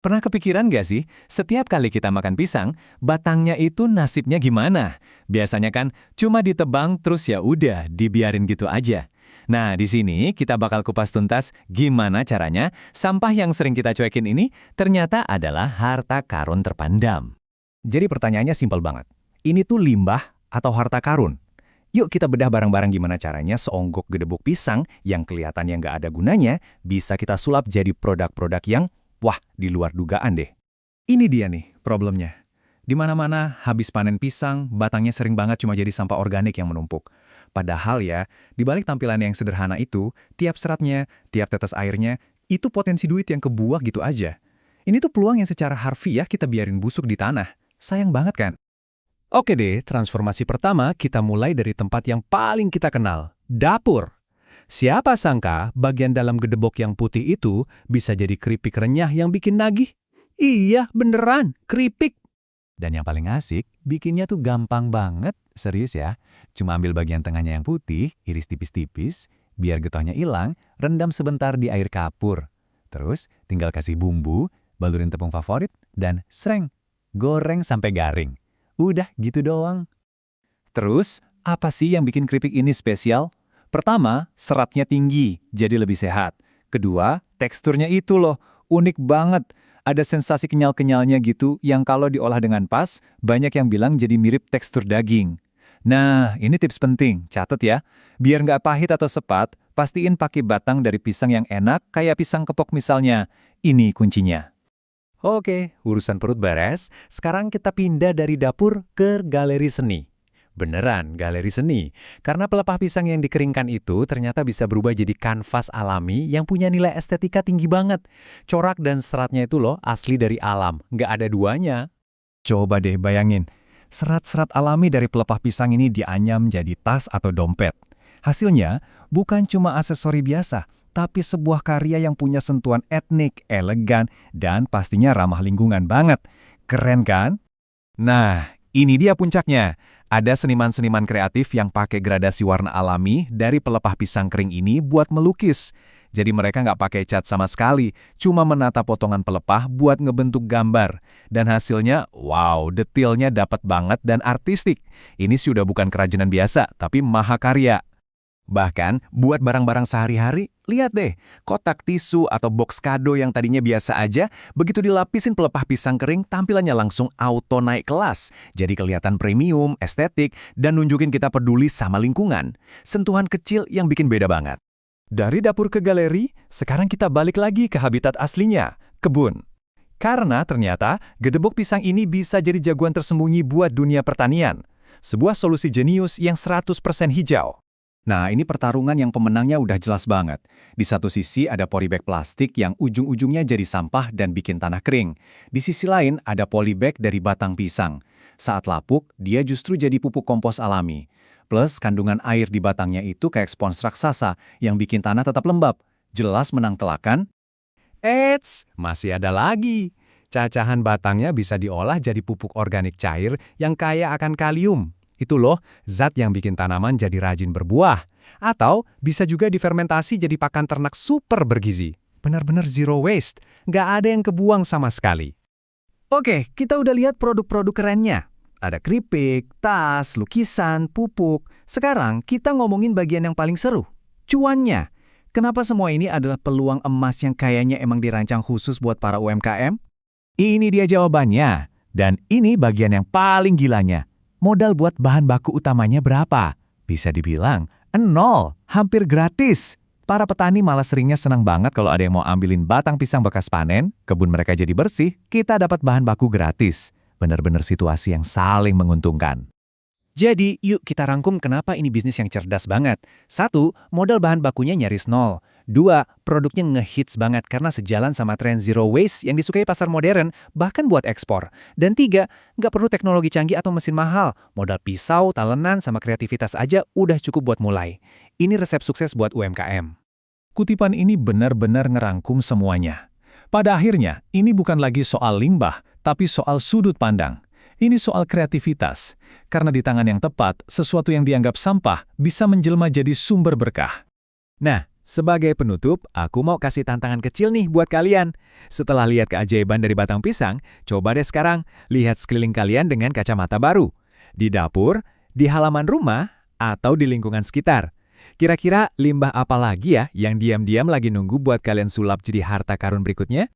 Pernah kepikiran nggak sih, setiap kali kita makan pisang, batangnya itu nasibnya gimana? Biasanya kan cuma ditebang terus ya udah, dibiarin gitu aja. Nah, di sini kita bakal kupas tuntas gimana caranya sampah yang sering kita cuekin ini ternyata adalah harta karun terpandam. Jadi pertanyaannya simpel banget. Ini tuh limbah atau harta karun? Yuk kita bedah bareng-barang gimana caranya seonggok gedebuk pisang yang kelihatannya nggak ada gunanya bisa kita sulap jadi produk-produk yang, wah, di luar dugaan deh. Ini dia nih problemnya. Di mana-mana habis panen pisang, batangnya sering banget cuma jadi sampah organik yang menumpuk. Padahal ya, di balik tampilan yang sederhana itu, tiap seratnya, tiap tetes airnya, itu potensi duit yang kebuang gitu aja. Ini tuh peluang yang secara harfiah kita biarin busuk di tanah. Sayang banget kan? Oke deh, transformasi pertama kita mulai dari tempat yang paling kita kenal, dapur. Siapa sangka bagian dalam gedebok yang putih itu bisa jadi keripik renyah yang bikin nagih? Iya, beneran, keripik. Dan yang paling asik, bikinnya tuh gampang banget, serius ya. Cuma ambil bagian tengahnya yang putih, iris tipis-tipis, biar getahnya hilang, rendam sebentar di air kapur. Terus tinggal kasih bumbu, balurin tepung favorit, dan sreng. Goreng sampai garing. Udah gitu doang. Terus, apa sih yang bikin keripik ini spesial? Pertama, seratnya tinggi, jadi lebih sehat. Kedua, teksturnya itu loh, unik banget. Ada sensasi kenyal-kenyalnya gitu yang kalau diolah dengan pas, banyak yang bilang jadi mirip tekstur daging. Nah, ini tips penting, catat ya. Biar nggak pahit atau sepat, pastiin pakai batang dari pisang yang enak, kayak pisang kepok misalnya. Ini kuncinya. Oke, urusan perut beres, sekarang kita pindah dari dapur ke galeri seni. Beneran, galeri seni. Karena pelepah pisang yang dikeringkan itu ternyata bisa berubah jadi kanvas alami yang punya nilai estetika tinggi banget. Corak dan seratnya itu loh asli dari alam, nggak ada duanya. Coba deh bayangin, serat-serat alami dari pelepah pisang ini dianyam jadi tas atau dompet. Hasilnya bukan cuma aksesori biasa, tapi sebuah karya yang punya sentuhan etnik, elegan, dan pastinya ramah lingkungan banget. Keren kan? Nah, ini dia puncaknya. Ada seniman-seniman kreatif yang pakai gradasi warna alami dari pelepah pisang kering ini buat melukis. Jadi mereka nggak pakai cat sama sekali, cuma menata potongan pelepah buat ngebentuk gambar. Dan hasilnya, wow, detailnya dapat banget dan artistik. Ini sudah bukan kerajinan biasa, tapi mahakarya. Bahkan, buat barang-barang sehari-hari, lihat deh, kotak tisu atau box kado yang tadinya biasa aja, begitu dilapisin pelepah pisang kering, tampilannya langsung auto naik kelas. Jadi kelihatan premium, estetik, dan nunjukin kita peduli sama lingkungan. Sentuhan kecil yang bikin beda banget. Dari dapur ke galeri, sekarang kita balik lagi ke habitat aslinya, kebun. Karena ternyata, gedebok pisang ini bisa jadi jagoan tersembunyi buat dunia pertanian. Sebuah solusi jenius yang 100% hijau. Nah, ini pertarungan yang pemenangnya udah jelas banget. Di satu sisi ada polybag plastik yang ujung-ujungnya jadi sampah dan bikin tanah kering. Di sisi lain ada polybag dari batang pisang. Saat lapuk, dia justru jadi pupuk kompos alami. Plus, kandungan air di batangnya itu kayak spons raksasa yang bikin tanah tetap lembab. Jelas menang telak kan? Eits, masih ada lagi. Cacahan batangnya bisa diolah jadi pupuk organik cair yang kaya akan kalium. Itu loh, zat yang bikin tanaman jadi rajin berbuah. Atau bisa juga difermentasi jadi pakan ternak super bergizi. Benar-benar zero waste, nggak ada yang kebuang sama sekali. Oke, kita udah lihat produk-produk kerennya. Ada keripik, tas, lukisan, pupuk. Sekarang kita ngomongin bagian yang paling seru, cuannya. Kenapa semua ini adalah peluang emas yang kayaknya emang dirancang khusus buat para UMKM? Ini dia jawabannya. Dan ini bagian yang paling gilanya. Modal buat bahan baku utamanya berapa? Bisa dibilang, 0, hampir gratis. Para petani malah seringnya senang banget kalau ada yang mau ambilin batang pisang bekas panen, kebun mereka jadi bersih, kita dapat bahan baku gratis. Benar-benar situasi yang saling menguntungkan. Jadi, yuk kita rangkum kenapa ini bisnis yang cerdas banget. 1, modal bahan bakunya nyaris 0. 2, produknya ngehits banget karena sejalan sama tren zero waste yang disukai pasar modern, bahkan buat ekspor. Dan 3, nggak perlu teknologi canggih atau mesin mahal. Modal pisau, talenan, sama kreativitas aja udah cukup buat mulai. Ini resep sukses buat UMKM. Kutipan ini benar-benar ngerangkum semuanya. Pada akhirnya, ini bukan lagi soal limbah, tapi soal sudut pandang. Ini soal kreativitas. Karena di tangan yang tepat, sesuatu yang dianggap sampah bisa menjelma jadi sumber berkah. Nah, Sebagai penutup, aku mau kasih tantangan kecil nih buat kalian. Setelah lihat keajaiban dari batang pisang, coba deh sekarang lihat sekeliling kalian dengan kacamata baru. Di dapur, di halaman rumah, atau di lingkungan sekitar. Kira-kira limbah apa lagi ya yang diam-diam lagi nunggu buat kalian sulap jadi harta karun berikutnya?